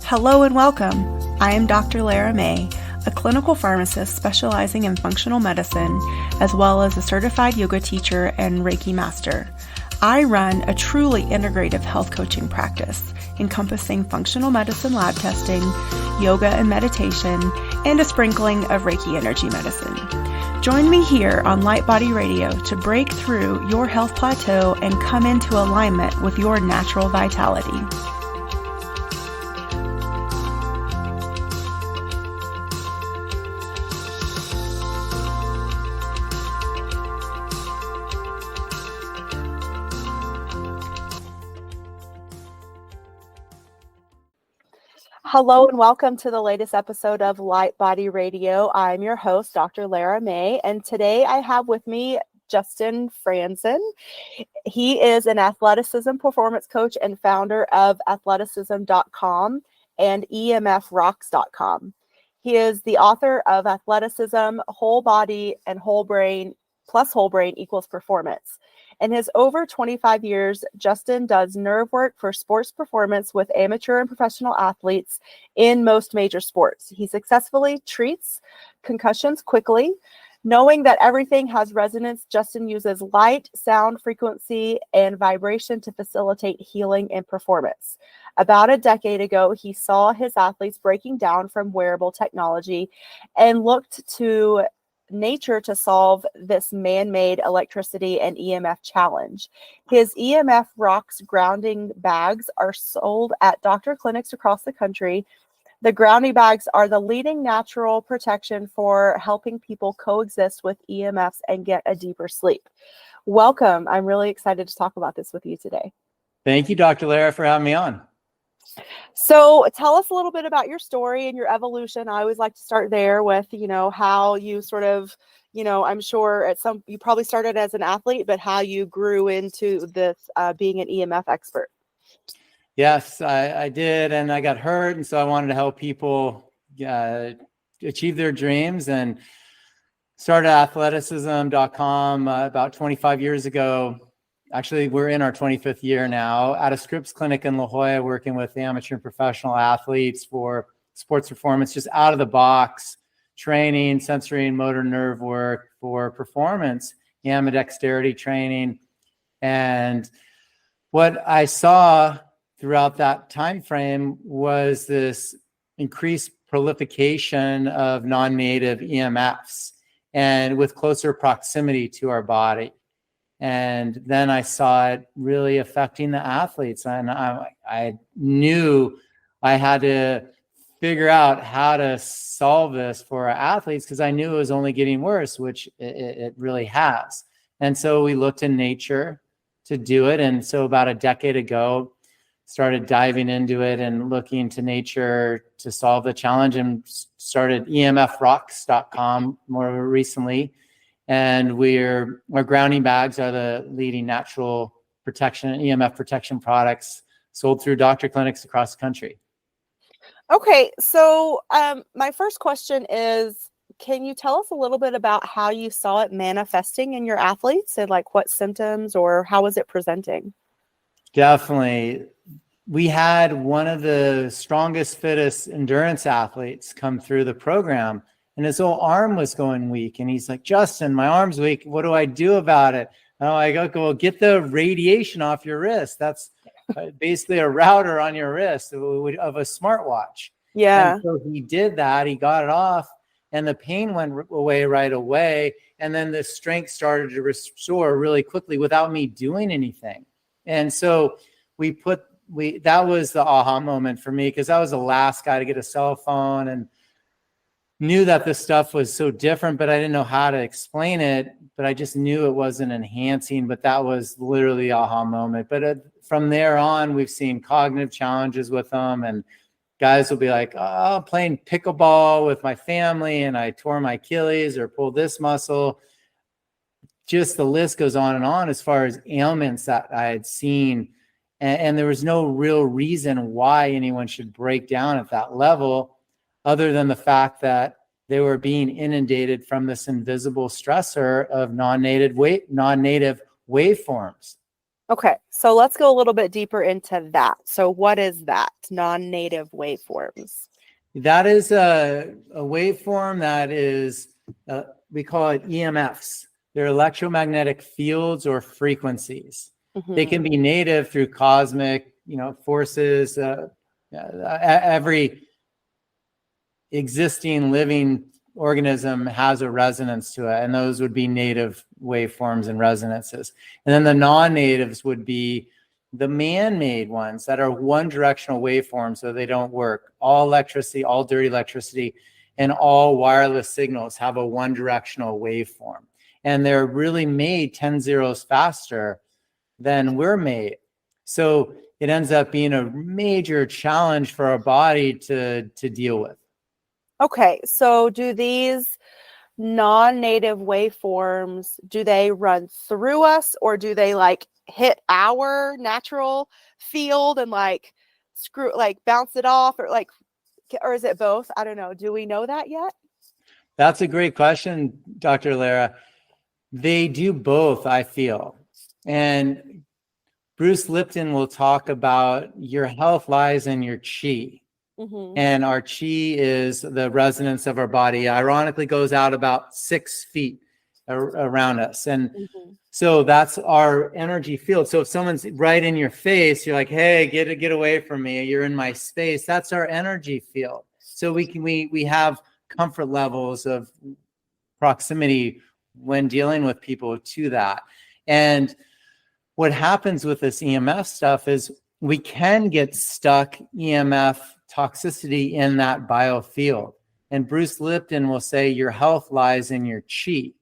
Hello and welcome. I am Dr. Lara May, a clinical pharmacist specializing in functional medicine, as well as a certified yoga teacher and Reiki master. I run a truly integrative health coaching practice, encompassing functional medicine lab testing, yoga and meditation, and a sprinkling of Reiki energy medicine. Join me here on Light Body Radio to break through your health plateau and come into alignment with your natural vitality. Hello and welcome to the latest episode of Light Body Radio. I'm your host, Dr. Lara May, and today I have with me Justin Frandson. He is an athleticism performance coach and founder of athleticism.com and EMFrocks.com. He is the author of Athleticism, Whole Body and Whole Brain plus Whole Brain equals Performance. In his over 25 years, Justin does nerve work for sports performance with amateur and professional athletes in most major sports. He successfully treats concussions quickly. Knowing that everything has resonance, Justin uses light, sound, frequency, and vibration to facilitate healing and performance. About a decade ago, he saw his athletes breaking down from wearable technology and looked to nature to solve this man-made electricity and EMF challenge. His EMF Rocks grounding bags are sold at doctor clinics across the country. The grounding bags are the leading natural protection for helping people coexist with EMFs and get a deeper sleep. Welcome. I'm really excited to talk about this with you today. Thank you, Dr. Lara, for having me on. So tell us a little bit about your story and your evolution. I always like to start there with, how you sort of, I'm sure you probably started as an athlete, but how you grew into this being an EMF expert. Yes, I did. And I got hurt. And so I wanted to help people achieve their dreams and started athleticism.com about 25 years ago. Actually, we're in our 25th year now at a Scripps clinic in La Jolla, working with amateur and professional athletes for sports performance, just out of the box training, sensory and motor nerve work for performance, ambidexterity training. And what I saw throughout that time frame was this increased proliferation of non-native EMFs and with closer proximity to our body. And then I saw it really affecting the athletes. And I knew I had to figure out how to solve this for our athletes because I knew it was only getting worse, which it really has. And so we looked in nature to do it. And so about a decade ago, started diving into it and looking to nature to solve the challenge and started EMFrocks.com more recently. And our grounding bags are the leading natural protection, EMF protection products sold through doctor clinics across the country. Okay, so my first question is, can you tell us a little bit about how you saw it manifesting in your athletes and like what symptoms or how was it presenting? Definitely. We had one of the strongest, fittest endurance athletes come through the program. And his whole arm was going weak. And he's like, Justin, my arm's weak. What do I do about it? And I'm like, okay, well, get the radiation off your wrist. That's basically a router on your wrist of a smartwatch. Yeah. And so he did that. He got it off and the pain went away right away. And then the strength started to restore really quickly without me doing anything. And so that was the aha moment for me because I was the last guy to get a cell phone and knew that this stuff was so different, but I didn't know how to explain it, but I just knew it wasn't enhancing, but that was literally the aha moment. But from there on, we've seen cognitive challenges with them and guys will be like, oh, I'm playing pickleball with my family and I tore my Achilles or pulled this muscle. Just the list goes on and on as far as ailments that I had seen. And there was no real reason why anyone should break down at that level other than the fact that they were being inundated from this invisible stressor of non-native waveforms. Okay, so let's go a little bit deeper into that. So what is that? Non-native waveforms. That is a waveform that is, we call it EMFs. They're electromagnetic fields or frequencies. They can be native through cosmic, forces. Every existing living organism has a resonance to it, and those would be native waveforms and resonances. And then the non-natives would be the man-made ones that are one-directional waveforms, so they don't work. All electricity, all dirty electricity, and all wireless signals have a one-directional waveform. And they're really made 10 zeros faster than we're made. So it ends up being a major challenge for our body to deal with. Okay, so do these non-native waveforms, do they run through us, or do they like hit our natural field and like bounce it off, or is it both? I don't know. Do we know that yet? That's a great question, Dr. Lara. They do both, I feel. And Bruce Lipton will talk about your health lies in your chi. And our chi is the resonance of our body. Ironically, goes out about 6 feet around us. And so that's our energy field. So if someone's right in your face, you're like, hey, get away from me. You're in my space. That's our energy field. So we have comfort levels of proximity when dealing with people to that. And what happens with this EMF stuff is we can get stuck EMF toxicity in that biofield. And Bruce Lipton will say your health lies in your chi.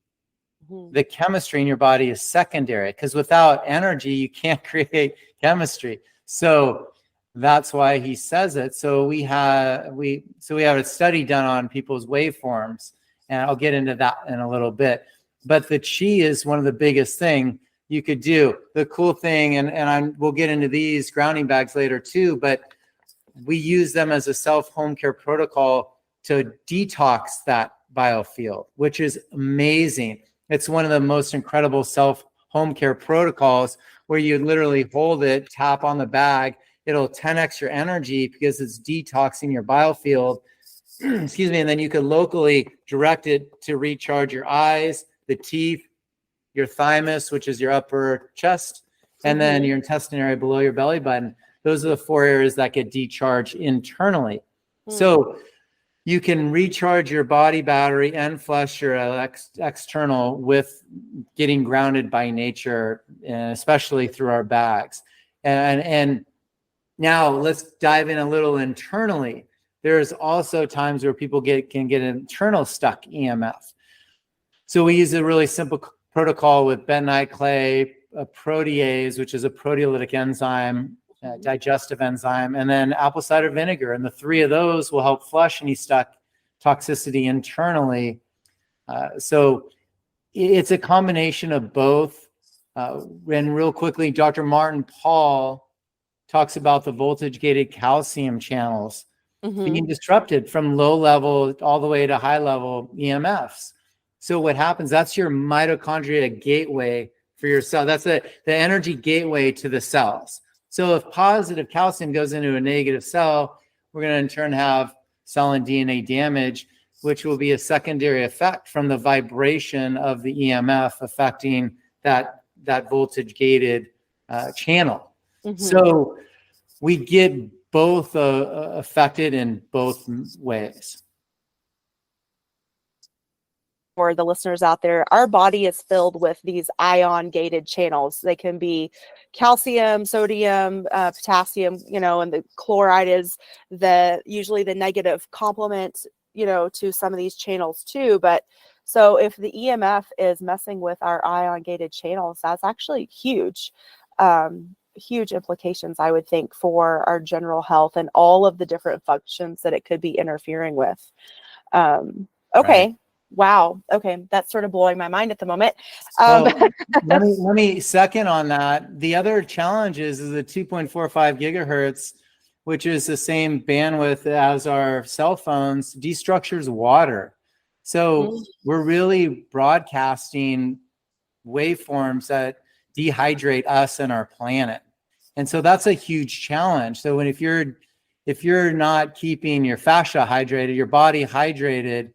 The chemistry in your body is secondary, because without energy, you can't create chemistry. So that's why he says it. So we have a study done on people's waveforms, and I'll get into that in a little bit. But the chi is one of the biggest thing you could do. The cool thing, and we'll get into these grounding bags later too, but we use them as a self-home care protocol to detox that biofield, which is amazing. It's one of the most incredible self-home care protocols where you literally hold it, tap on the bag, it'll 10x your energy because it's detoxing your biofield. Excuse me. And then you can locally direct it to recharge your eyes, the teeth, your thymus, which is your upper chest, and then your intestine area below your belly button. Those are the 4 areas that get decharged internally. So you can recharge your body battery and flush your external with getting grounded by nature, especially through our bags. And now let's dive in a little internally. There's also times where people can get internal stuck EMF. So we use a really simple protocol with bentonite clay, a protease, which is a proteolytic enzyme, digestive enzyme, and then apple cider vinegar. And the 3 of those will help flush any stuck toxicity internally. So it's a combination of both. And real quickly, Dr. Martin Paul talks about the voltage-gated calcium channels being disrupted from low level all the way to high level EMFs. So what happens, that's your mitochondria gateway for your cell. That's the energy gateway to the cells. So if positive calcium goes into a negative cell, we're going to in turn have cell and DNA damage, which will be a secondary effect from the vibration of the EMF affecting that voltage gated channel. So we get both affected in both ways. For the listeners out there, our body is filled with these ion gated channels. They can be calcium, sodium, potassium, and the chloride is usually the negative complement, to some of these channels too. But so if the EMF is messing with our ion gated channels, that's actually huge. Huge implications, I would think, for our general health and all of the different functions that it could be interfering with. Okay. Right. Wow. Okay. That's sort of blowing my mind at the moment. Well, let me second on that. The other challenge is the 2.45 gigahertz, which is the same bandwidth as our cell phones, destructures water. So we're really broadcasting waveforms that dehydrate us and our planet. And so that's a huge challenge. So if you're not keeping your fascia hydrated, your body hydrated,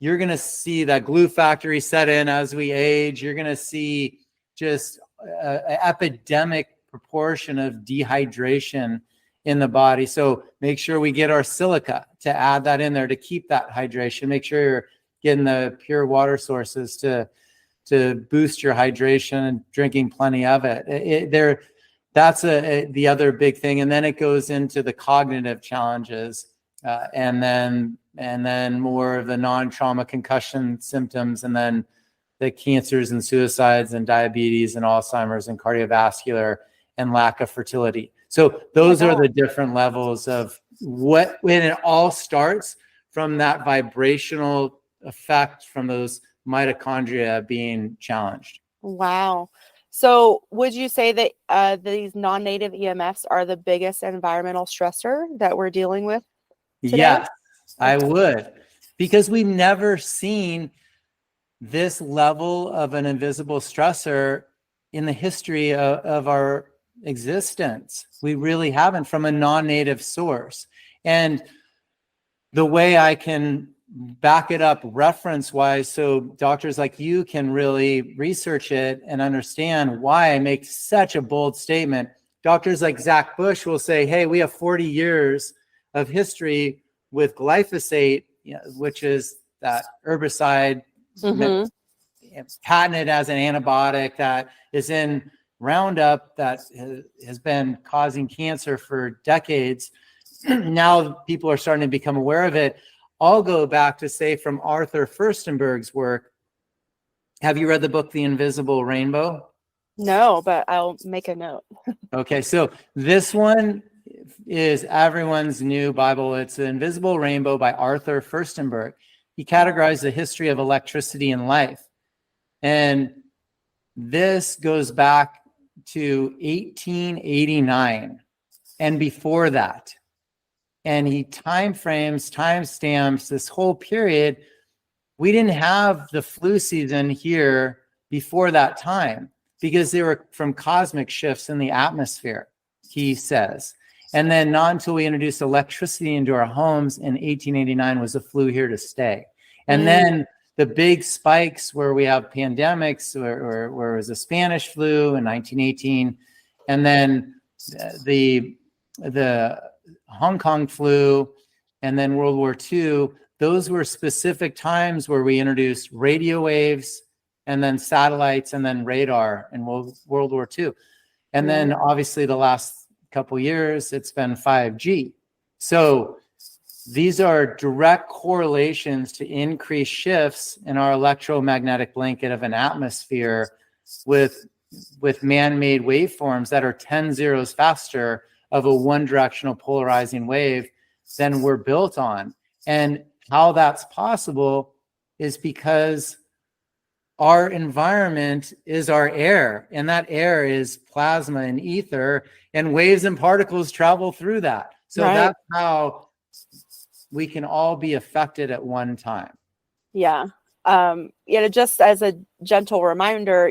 you're going to see that glue factory set in as we age. You're going to see just an epidemic proportion of dehydration in the body. So make sure we get our silica to add that in there to keep that hydration. Make sure you're getting the pure water sources to boost your hydration and drinking plenty of it. That's the other big thing. And then it goes into the cognitive challenges, and then more of the non-trauma concussion symptoms, and then the cancers and suicides and diabetes and Alzheimer's and cardiovascular and lack of fertility. So those are the different levels of when it all starts from that vibrational effect from those mitochondria being challenged. Wow. So would you say that these non-native EMFs are the biggest environmental stressor that we're dealing with today? Yes, I would, because we've never seen this level of an invisible stressor in the history of our existence. We really haven't, from a non-native source. And the way I can back it up reference wise, so doctors like you can really research it and understand why I make such a bold statement. Doctors like Zach Bush will say, hey, we have 40 years of history with glyphosate, which is that herbicide patented as an antibiotic that is in Roundup that has been causing cancer for decades. Now people are starting to become aware of it. I'll go back to say from Arthur Furstenberg's work. Have you read the book, The Invisible Rainbow? No, but I'll make a note. Okay, so this one is everyone's new Bible. It's The Invisible Rainbow by Arthur Furstenberg. He categorized the history of electricity in life. And this goes back to 1889 and before that. And he timestamps this whole period. We didn't have the flu season here before that time because they were from cosmic shifts in the atmosphere, he says. And then not until we introduced electricity into our homes in 1889 was the flu here to stay. And then the big spikes where we have pandemics, where it was the Spanish flu in 1918, and then the Hong Kong flu, and then World War II, those were specific times where we introduced radio waves and then satellites and then radar in World War II. And then obviously the last couple years, it's been 5G. So these are direct correlations to increased shifts in our electromagnetic blanket of an atmosphere with man-made waveforms that are 10 zeros faster of a one-directional polarizing wave than we're built on. And how that's possible is because our environment is our air, and that air is plasma and ether, and waves and particles travel through that. So that's how we can all be affected at one time. Yeah. Just as a gentle reminder,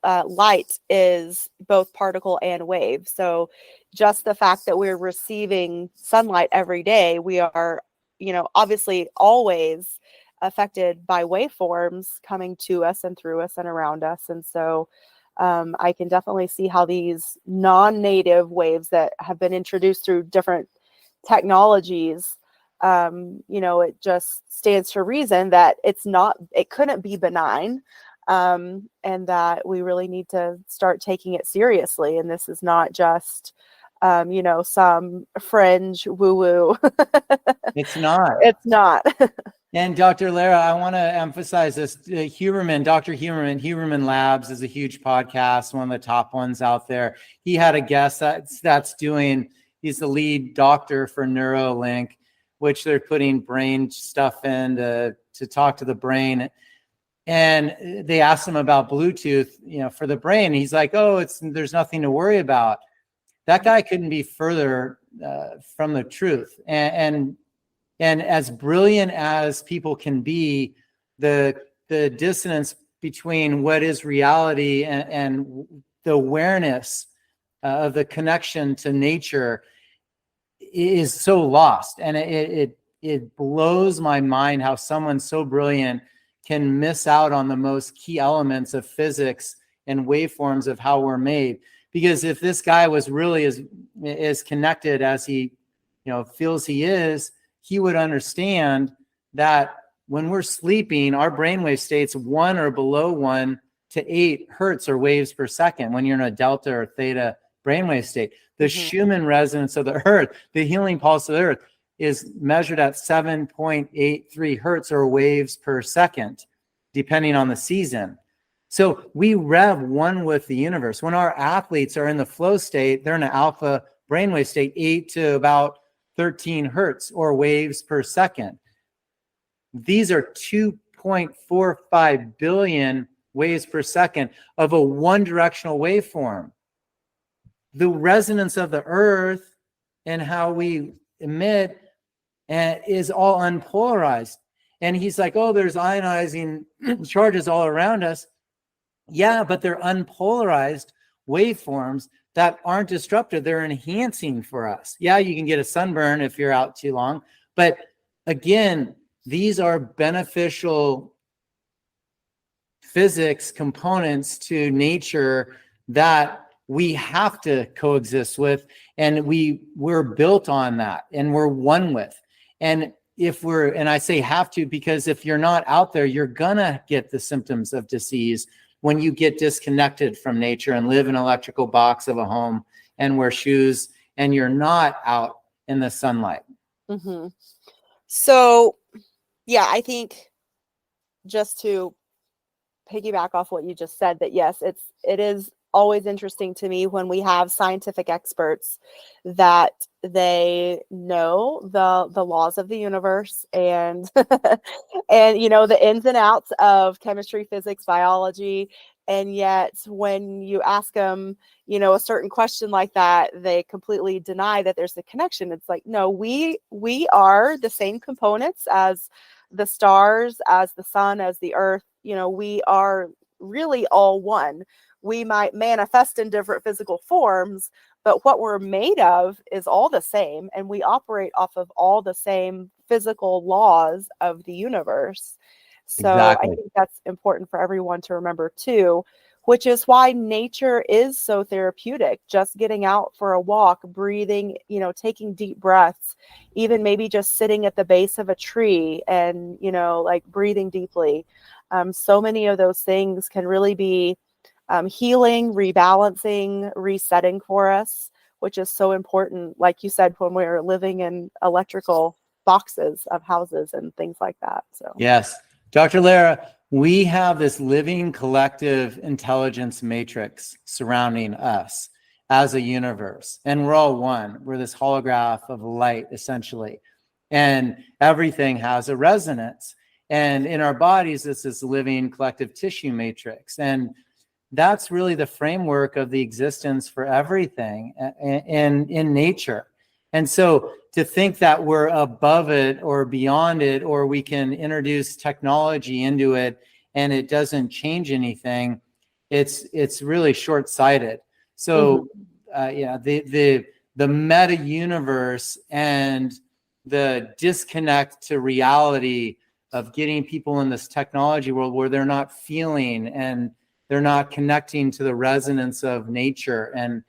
light is both particle and wave. So just the fact that we're receiving sunlight every day, we are, obviously always affected by waveforms coming to us and through us and around us. And so I can definitely see how these non-native waves that have been introduced through different technologies, it just stands to reason that it couldn't be benign, and that we really need to start taking it seriously. And this is not just, some fringe woo-woo. It's not. It's not. And Dr. Lara, I want to emphasize this. Dr. Huberman Labs is a huge podcast, one of the top ones out there. He had a guest he's the lead doctor for Neuralink, which they're putting brain stuff in to talk to the brain. And they asked him about Bluetooth, for the brain. He's like, there's nothing to worry about. That guy couldn't be further from the truth. And as brilliant as people can be, the dissonance between what is reality and the awareness of the connection to nature is so lost. And it blows my mind how someone so brilliant can miss out on the most key elements of physics and waveforms of how we're made. Because if this guy was really as connected as he feels he is, he would understand that when we're sleeping, our brainwave state's 1 or below 1 to 8 hertz or waves per second when you're in a delta or theta brainwave state. The Schumann resonance of the earth, the healing pulse of the earth, is measured at 7.83 hertz or waves per second, depending on the season. So we rev one with the universe. When our athletes are in the flow state, they're in an alpha brainwave state, 8 to about 13 hertz or waves per second. These are 2.45 billion waves per second of a one-directional waveform. The resonance of the earth and how we emit is all unpolarized. And he's like, oh, there's ionizing charges all around us. Yeah, but they're unpolarized waveforms that aren't disruptive. They're enhancing for us. Yeah, you can get a sunburn if you're out too long. But again, these are beneficial physics components to nature that we have to coexist with, and we're built on that, and we're one with. And and I say have to, because if you're not out there, you're gonna get the symptoms of disease when you get disconnected from nature and live in an electrical box of a home and wear shoes and you're not out in the sunlight. Mm-hmm. So, yeah, I think just to piggyback off what you just said, that yes, it is always interesting to me when we have scientific experts that they know the laws of the universe and and the ins and outs of chemistry, physics, biology, and yet when you ask them a certain question like that, they completely deny that there's a connection. It's like, no, we are the same components as the stars, as the sun, as the earth. We are really all one. We might manifest in different physical forms, but what we're made of is all the same, and we operate off of all the same physical laws of the universe. So Exactly. I think that's important for everyone to remember too, which is why nature is so therapeutic. Just getting out for a walk, breathing, taking deep breaths, even maybe just sitting at the base of a tree and, like breathing deeply. So many of those things can really be healing, rebalancing, resetting for us, which is so important, like you said, when we're living in electrical boxes of houses and things like that. So yes, Dr. Lara, we have this living collective intelligence matrix surrounding us as a universe, and we're all one. We're this holograph of light, essentially, and everything has a resonance. And in our bodies, it's this living collective tissue matrix, and that's really the framework of the existence for everything in nature. And so to think that we're above it or beyond it, or we can introduce technology into it and it doesn't change anything, it's really short-sighted. So the meta universe and the disconnect to reality of getting people in this technology world where they're not feeling and they're not connecting to the resonance of nature and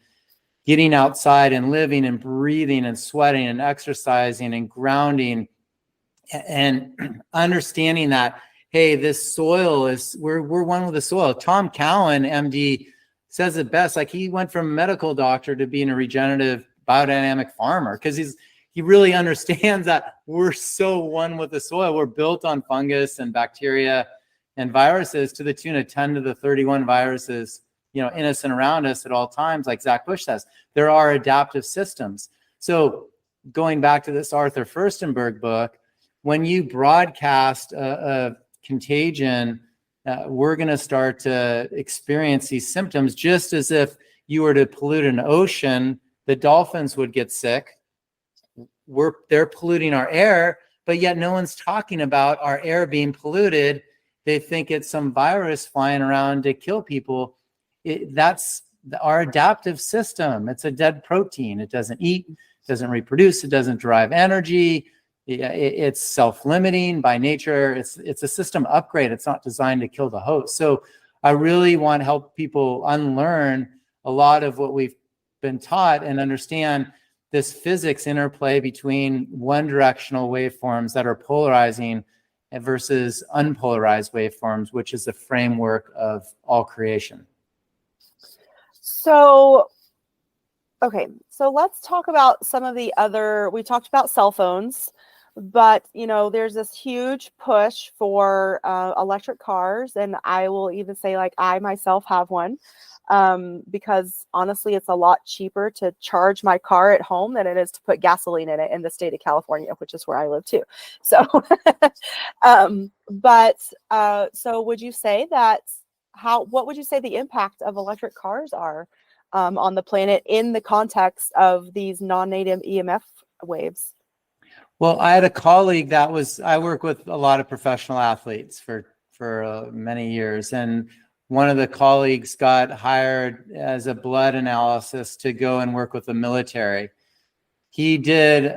getting outside and living and breathing and sweating and exercising and grounding and understanding that, hey, this soil is, we're one with the soil. Tom Cowan, MD, says it best. Like, he went from a medical doctor to being a regenerative biodynamic farmer because he really understands that we're so one with the soil. We're built on fungus and bacteria and viruses to the tune of 10 to the 31 viruses, in us and around us at all times, like Zach Bush says. There are adaptive systems. So going back to this Arthur Furstenberg book, when you broadcast a contagion, we're going to start to experience these symptoms just as if you were to pollute an ocean. The dolphins would get sick. They're polluting our air, but yet no one's talking about our air being polluted. They think it's some virus flying around to kill people. That's our adaptive system. It's a dead protein. It doesn't eat, doesn't reproduce, it doesn't derive energy. It's self-limiting by nature. It's a system upgrade. It's not designed to kill the host. So I really want to help people unlearn a lot of what we've been taught and understand this physics interplay between one directional waveforms that are polarizing versus unpolarized waveforms, which is the framework of all creation. So, okay, so let's talk about some of the other, we talked about cell phones, but, you know, there's this huge push for electric cars. And I will even say, like, I myself have one because honestly, it's a lot cheaper to charge my car at home than it is to put gasoline in it in the state of California, which is where I live too. So, so would you say that what would you say the impact of electric cars are on the planet in the context of these non-native EMF waves? Well, I had a colleague I work with a lot of professional athletes for many years. And one of the colleagues got hired as a blood analysis to go and work with the military. He did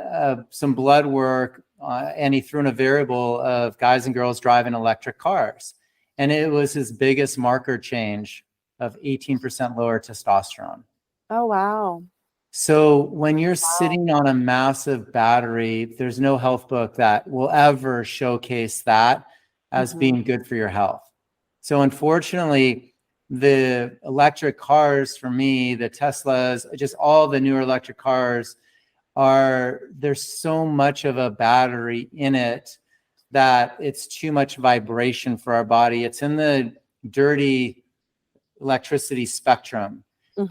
some blood work and he threw in a variable of guys and girls driving electric cars. And it was his biggest marker change of 18% lower testosterone. Oh, wow. So when you're sitting on a massive battery, there's no health book that will ever showcase that as being good for your health. So unfortunately, the electric cars for me, the Teslas, just all the newer electric cars there's so much of a battery in it that it's too much vibration for our body. It's in the dirty electricity spectrum.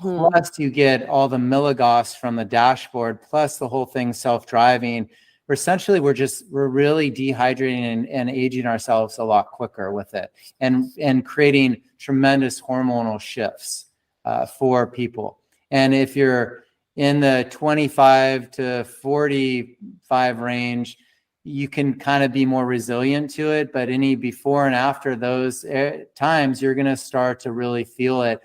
Plus you get all the milligauss from the dashboard, plus the whole thing self-driving. Essentially, we're really dehydrating and aging ourselves a lot quicker with it, and creating tremendous hormonal shifts for people. And if you're in the 25 to 45 range, you can kind of be more resilient to it. But any before and after those times, you're going to start to really feel it.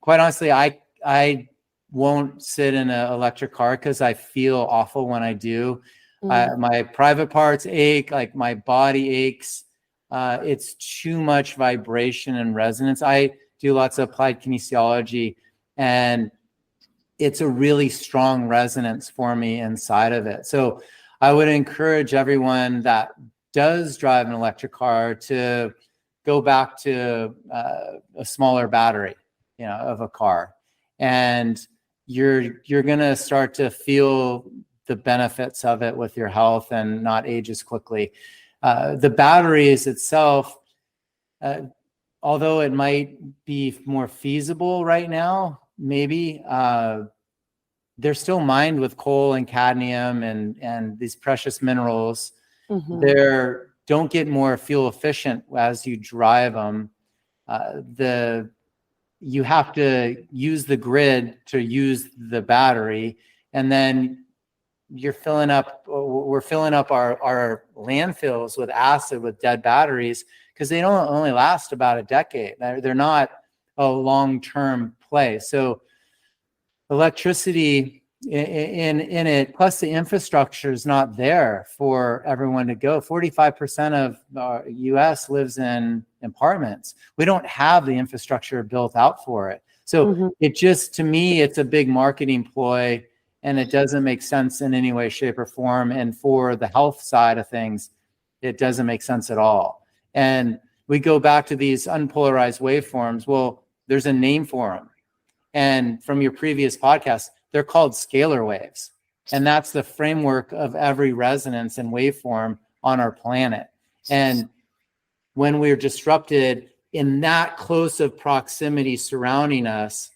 Quite honestly, I won't sit in an electric car because I feel awful when I do. My private parts ache, like my body aches. It's too much vibration and resonance. I do lots of applied kinesiology, and it's a really strong resonance for me inside of it. So I would encourage everyone that does drive an electric car to go back to a smaller battery, of a car. And you're going to start to feel the benefits of it with your health and not age as quickly. The batteries itself, although it might be more feasible right now, maybe they're still mined with coal and cadmium and these precious minerals. They don't get more fuel efficient as you drive them. You have to use the grid to use the battery, and then we're filling up our landfills with acid with dead batteries because they don't only last about a decade. They're not a long-term play. So electricity in it, plus the infrastructure is not there for everyone to go. 45% of the US lives in apartments. We don't have the infrastructure built out for it. So it just, to me, it's a big marketing ploy, and it doesn't make sense in any way, shape, or form. And for the health side of things, it doesn't make sense at all. And we go back to these unpolarized waveforms. Well, there's a name for them. And from your previous podcast, they're called scalar waves. And that's the framework of every resonance and waveform on our planet. And when we're disrupted in that close of proximity surrounding us,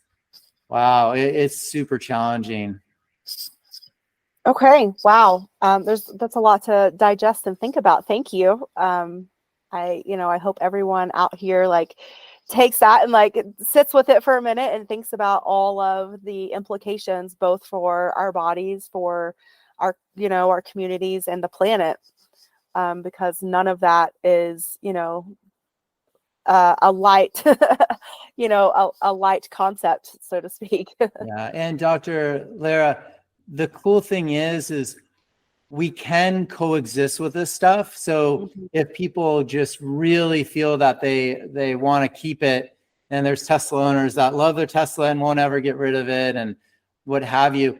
wow, it's super challenging. Okay. Wow. That's a lot to digest and think about. Thank you. I hope everyone out here takes that and sits with it for a minute and thinks about all of the implications, both for our bodies, for our communities and the planet, because none of that is, a light, a light concept, so to speak. Yeah. And Dr. Lara, the cool thing is we can coexist with this stuff. So Mhm. if people just really feel that they want to keep it, and there's Tesla owners that love their Tesla and won't ever get rid of it and what have you,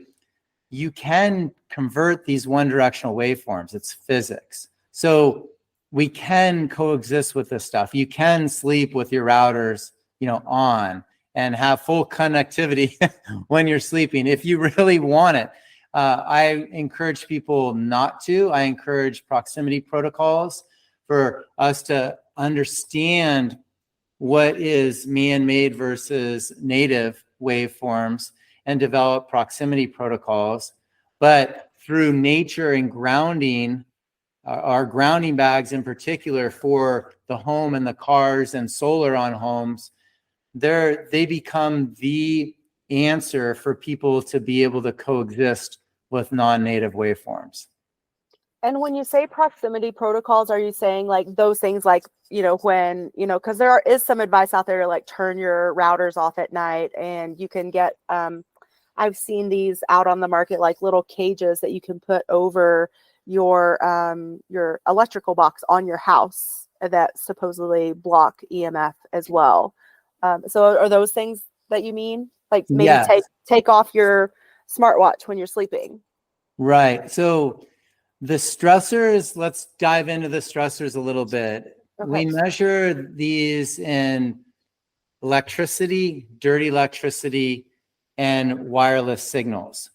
you can convert these one directional waveforms. It's physics. So we can coexist with this stuff. You can sleep with your routers, on and have full connectivity when you're sleeping if you really want it. I encourage people not to. I encourage proximity protocols for us to understand what is man-made versus native waveforms and develop proximity protocols. But through nature and grounding, our grounding bags in particular for the home and the cars and solar on homes, they become the answer for people to be able to coexist with non-native waveforms. And when you say proximity protocols, are you saying like those things like, when, because there is some advice out there to like turn your routers off at night, and you can get, I've seen these out on the market, like little cages that you can put over your electrical box on your house that supposedly block EMF as well. So are those things that you mean? Like maybe Yes. take off your smartwatch when you're sleeping. Right. So the stressors, let's dive into the stressors a little bit. Okay. We measure these in electricity, dirty electricity, and wireless signals.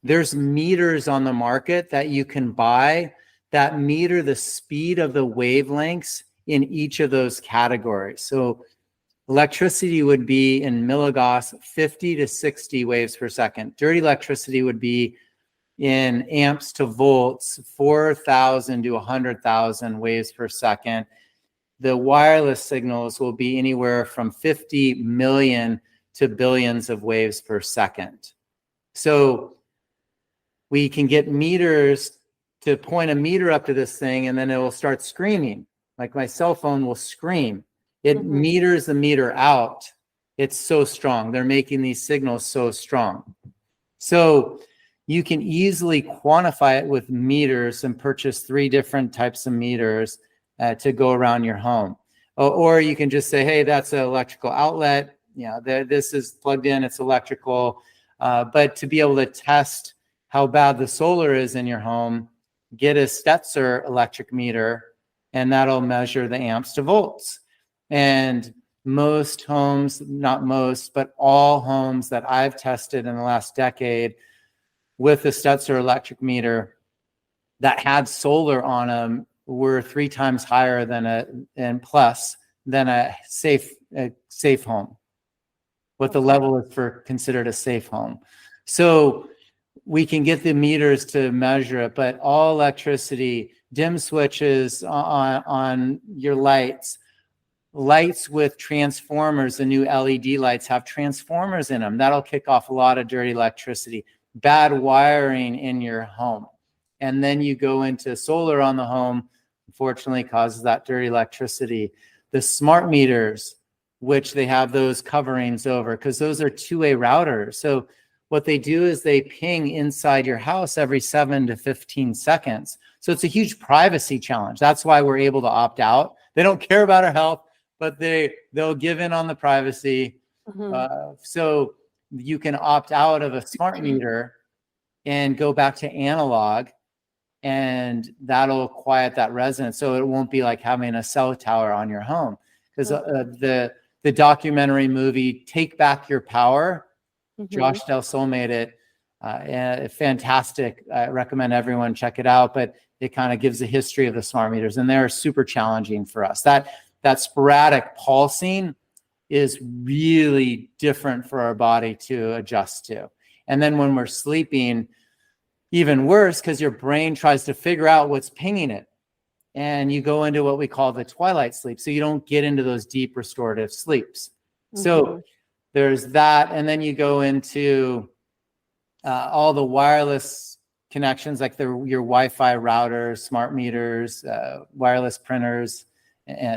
There's meters on the market that you can buy that meter the speed of the wavelengths in each of those categories. So electricity would be in milligauss, 50 to 60 waves per second. Dirty electricity would be in amps to volts, 4,000 to 100,000 waves per second. The wireless signals will be anywhere from 50 million to billions of waves per second. So we can get meters to point a meter up to this thing, and then it will start screaming. Like my cell phone will scream. It meters the meter out. It's so strong. They're making these signals so strong. So you can easily quantify it with meters and purchase 3 different types of meters to go around your home. Or you can just say, hey, that's an electrical outlet. This is plugged in, it's electrical. But to be able to test how bad the solar is in your home, get a Stetzer electric meter, and that'll measure the amps to volts. And most homes, not most, but all homes that I've tested in the last decade with the Stetzer electric meter that had solar on them were 3 times higher than a safe home. What the level is for considered a safe home. So we can get the meters to measure it, but all electricity, dim switches on your lights with transformers, the new LED lights have transformers in them. That'll kick off a lot of dirty electricity. Bad wiring in your home. And then you go into solar on the home, unfortunately causes that dirty electricity. The smart meters, which they have those coverings over, because those are two-way routers. So what they do is they ping inside your house every 7 to 15 seconds. So it's a huge privacy challenge. That's why we're able to opt out. They don't care about our health, but they'll give in on the privacy. So you can opt out of a smart meter and go back to analog, and that'll quiet that resonance. So it won't be like having a cell tower on your home. Because the documentary movie Take Back Your Power, Josh Del Sol made it. Fantastic. I recommend everyone check it out. But it kind of gives a history of the smart meters, and they're super challenging for us. That sporadic pulsing is really different for our body to adjust to. And then when we're sleeping, even worse, because your brain tries to figure out what's pinging it. And you go into what we call the twilight sleep. So you don't get into those deep restorative sleeps. So there's that. And then you go into all the wireless connections, like your Wi-Fi routers, smart meters, wireless printers,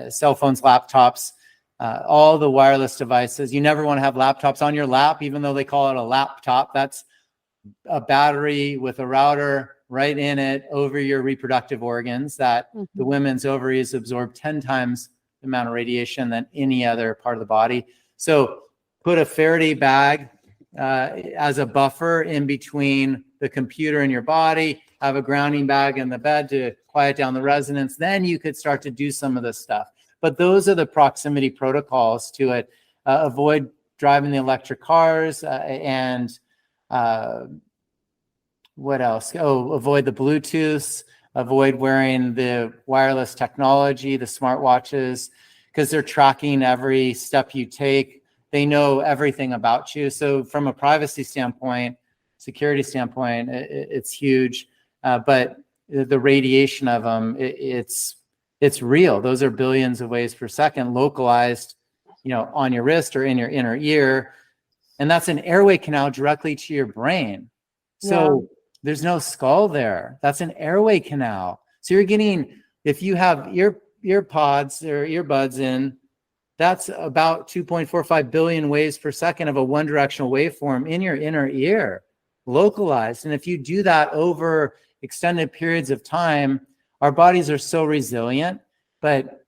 cell phones, laptops. all the wireless devices. You never want to have laptops on your lap, even though they call it a laptop. That's a battery with a router right in it over your reproductive organs that the women's ovaries absorb 10 times the amount of radiation than any other part of the body. So put a Faraday bag as a buffer in between the computer and your body, have a grounding bag in the bed to quiet down the resonance. Then you could start to do some of this stuff. But those are the proximity protocols to it. Avoid driving the electric cars and what else? Oh, avoid the Bluetooth, avoid wearing the wireless technology, the smartwatches, because they're tracking every step you take. They know everything about you. So from a privacy standpoint, security standpoint, it's huge. But the radiation of them, it's real. Those are billions of waves per second localized, on your wrist or in your inner ear. And that's an airway canal directly to your brain. So there's no skull there. That's an airway canal. So you're getting, if you have ear pods or earbuds in, that's about 2.45 billion waves per second of a one directional waveform in your inner ear, localized. And if you do that over extended periods of time, our bodies are so resilient, but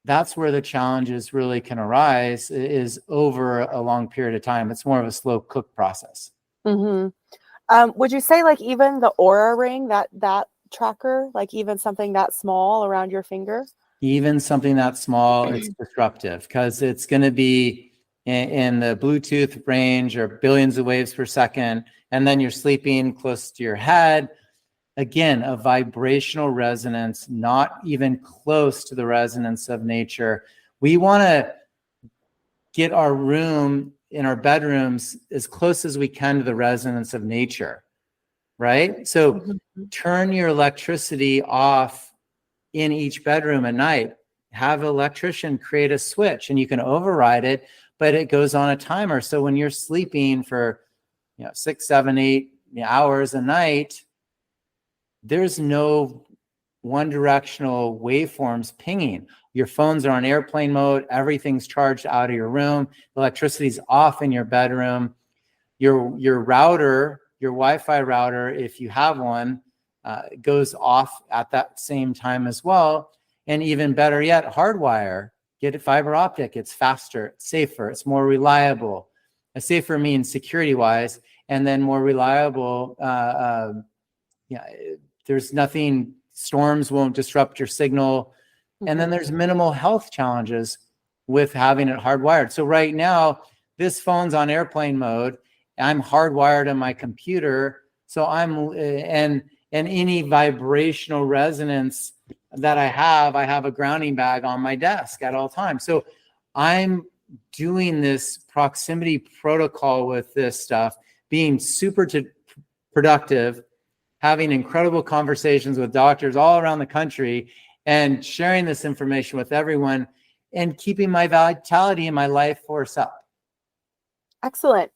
that's where the challenges really can arise, is over a long period of time. It's more of a slow cook process. Would you say like even the Aura ring, that tracker, like even something that small around your finger? Even something that small, it's disruptive because it's going to be in the Bluetooth range or billions of waves per second. And then you're sleeping close to your head. Again, a vibrational resonance, not even close to the resonance of nature. We want to get our room in our bedrooms as close as we can to the resonance of nature, right? So turn your electricity off in each bedroom at night. Have an electrician create a switch, and you can override it, but it goes on a timer. So when you're sleeping for 6, 7, 8 hours a night, there's no one directional waveforms pinging. Your phones are on airplane mode. Everything's charged out of your room. Electricity's off in your bedroom. Your router, your Wi-Fi router, if you have one, goes off at that same time as well. And even better yet, hardwire. Get it fiber optic. It's faster, it's safer, it's more reliable. Safer means security-wise, and then more reliable. There's nothing. Storms won't disrupt your signal. And then there's minimal health challenges with having it hardwired. So right now, this phone's on airplane mode. I'm hardwired on my computer. So and any vibrational resonance that I have a grounding bag on my desk at all times. So I'm doing this proximity protocol with this stuff, being super productive, having incredible conversations with doctors all around the country, and sharing this information with everyone, and keeping my vitality and my life force up. Excellent.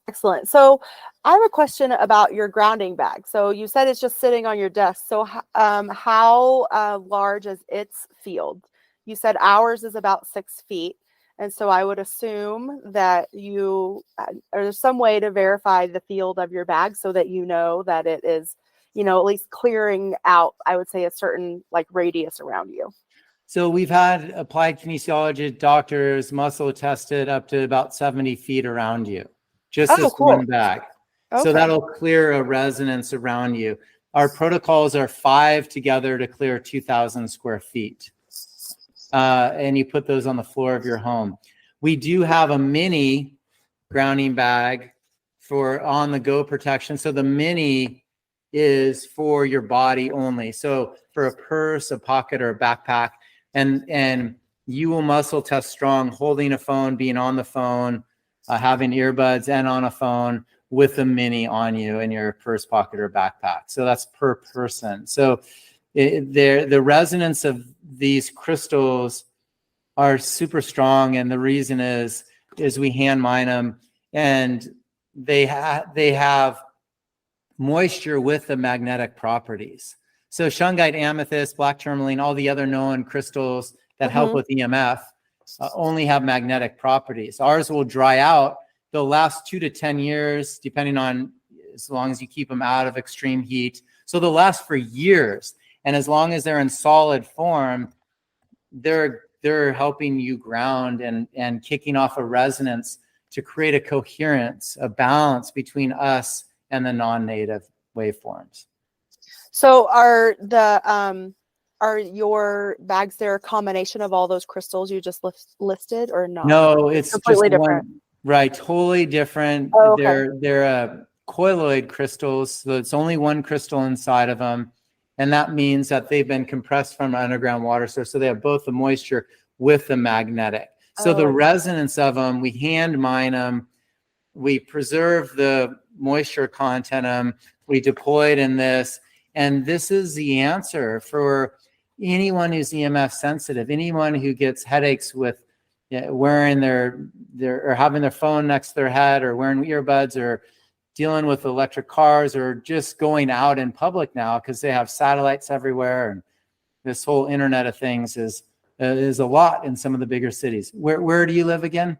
So I have a question about your grounding bag. So you said it's just sitting on your desk. So how large is its field? You said ours is about 6 feet. And so I would assume that there's some way to verify the field of your bag so that you know that it is, at least clearing out, I would say, a certain radius around you. So we've had applied kinesiology doctors muscle tested up to about 70 feet around you, just this one bag. Okay. So that'll clear a resonance around you. Our protocols are 5 together to clear 2,000 square feet. And you put those on the floor of your home. We do have a mini grounding bag for on-the-go protection. So the mini is for your body only. So for a purse, a pocket, or a backpack, and you will muscle test strong holding a phone, being on the phone, having earbuds and on a phone with a mini on you in your purse, pocket, or backpack. So that's per person. So the resonance of these crystals are super strong, and the reason is we hand mine them, and they have moisture with the magnetic properties. So shungite, amethyst, black tourmaline, all the other known crystals that help with EMF, only have magnetic properties. Ours will dry out. They'll last 2 to 10 years, depending on, as long as you keep them out of extreme heat. So they'll last for years. And as long as they're in solid form, they're helping you ground and kicking off a resonance to create a coherence, a balance between us and the non-native waveforms. So are your bags there a combination of all those crystals you just listed, or not? No, it's completely just different. one, right? Totally different. Oh, okay. They're colloid crystals, so it's only one crystal inside of them, and that means that they've been compressed from an underground water source, so they have both the moisture with the magnetic. So the resonance of them, we hand mine them, we preserve the moisture content of them, we deploy it in this, and this is the answer for anyone who's EMF sensitive, anyone who gets headaches with wearing their or having their phone next to their head, or wearing earbuds, or dealing with electric cars, or just going out in public now because they have satellites everywhere, and this whole Internet of Things is a lot in some of the bigger cities. Where do you live again?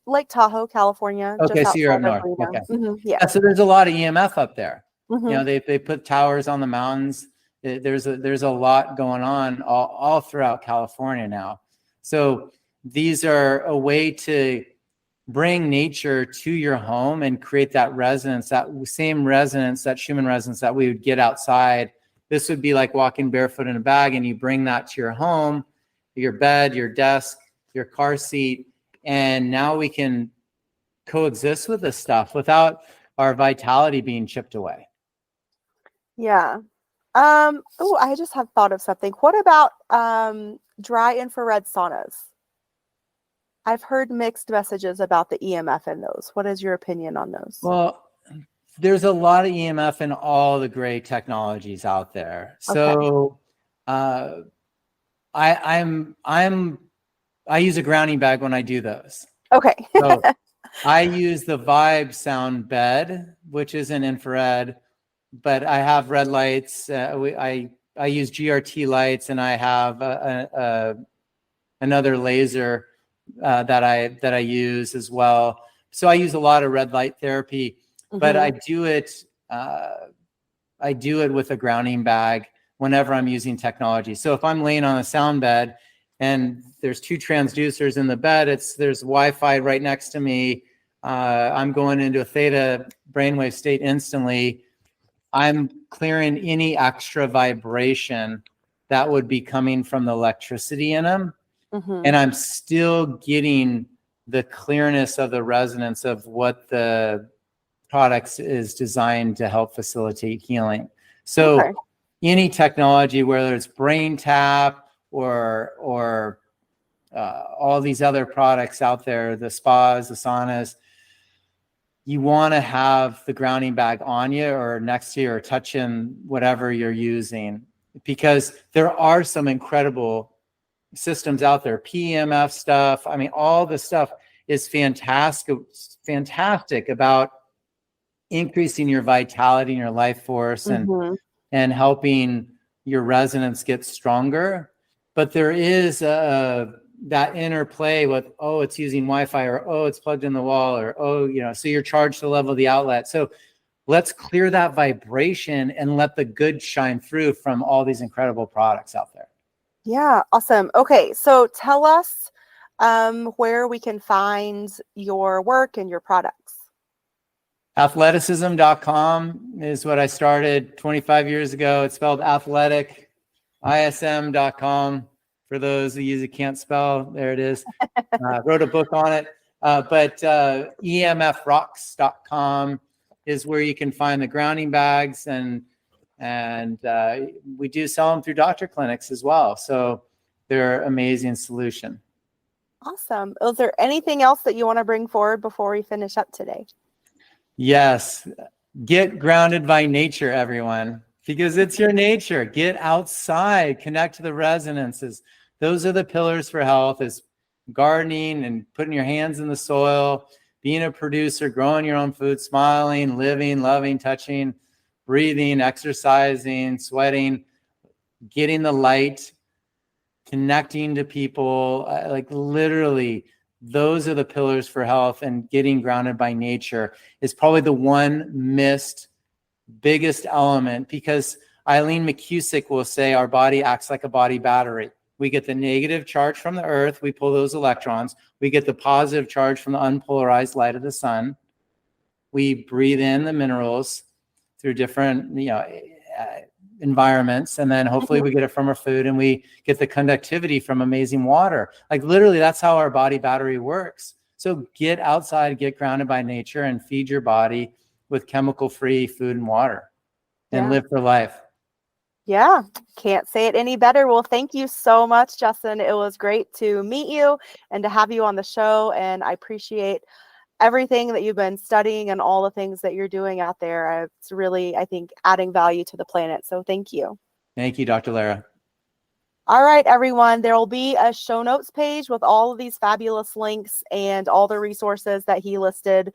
Lake Tahoe, California. Okay, just so you're up outside north. of Okay. Yeah. So there's a lot of EMF up there. Mhm. You know, they put towers on the mountains. There's a lot going on all throughout California now. So these are a way to bring nature to your home and create that resonance, that same resonance, that Schumann resonance that we would get outside. This would be like walking barefoot in a bag, and you bring that to your home, your bed, your desk, your car seat, and now we can coexist with this stuff without our vitality being chipped away. Yeah. Oh, I just have thought of something. What about dry infrared saunas? I've heard mixed messages about the EMF in those. What is your opinion on those? Well, there's a lot of EMF in all the great technologies out there. So I use a grounding bag when I do those. Okay. So I use the Vibe sound bed, which is an infrared, but I have red lights. I use GRT lights, and I have another laser that I use as well. So I use a lot of red light therapy, but I do it with a grounding bag whenever I'm using technology. So if I'm laying on a sound bed and there's 2 transducers in the bed, there's Wi-Fi right next to me. I'm going into a theta brainwave state instantly. I'm clearing any extra vibration that would be coming from the electricity in them. And I'm still getting the clearness of the resonance of what the products is designed to help facilitate healing. So any technology, whether it's brain tap or all these other products out there, the spas, the saunas, you want to have the grounding bag on you or next to you or touching whatever you're using, because there are some incredible systems out there. PEMF stuff. I mean, all the stuff is fantastic about increasing your vitality and your life force and helping your resonance get stronger. But there is that interplay with, oh, it's using Wi-Fi, or oh, it's plugged in the wall, or oh, so you're charged to the level of the outlet. So let's clear that vibration and let the good shine through from all these incredible products out there. Yeah, awesome. Okay, so tell us where we can find your work and your products. Athleticism.com is what I started 25 years ago. It's spelled athletic, ism.com. For those of you that can't spell, there it is. Wrote a book on it. But emfrocks.com is where you can find the grounding bags, and we do sell them through doctor clinics as well. So they're an amazing solution. Awesome. Is there anything else that you want to bring forward before we finish up today? Yes. Get grounded by nature, everyone, because it's your nature. Get outside, connect to the resonances. Those are the pillars for health: is gardening and putting your hands in the soil, being a producer, growing your own food, smiling, living, loving, touching, breathing, exercising, sweating, getting the light connecting to people, like literally those are the pillars for health, and getting grounded by nature is probably the one missed biggest element, because Eileen McCusick will say our body acts like a body battery. We get the negative charge from the earth, we pull those electrons. We get the positive charge from the unpolarized light of the sun. We breathe in the minerals through different, environments, and then hopefully we get it from our food, and we get the conductivity from amazing water. Like literally, that's how our body battery works. So get outside, get grounded by nature, and feed your body with chemical-free food and water, and live for life. Yeah, can't say it any better. Well, thank you so much, Justin. It was great to meet you and to have you on the show, and I appreciate everything that you've been studying and all the things that you're doing out there. It's really, I think, adding value to the planet. So thank you. Thank you, Dr. Lara. All right, everyone, there will be a show notes page with all of these fabulous links and all the resources that he listed.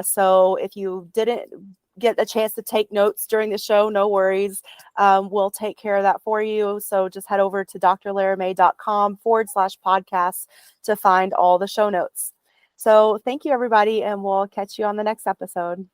So if you didn't get a chance to take notes during the show, no worries. We'll take care of that for you. So just head over to drlaramay.com/podcast to find all the show notes. So thank you, everybody, and we'll catch you on the next episode.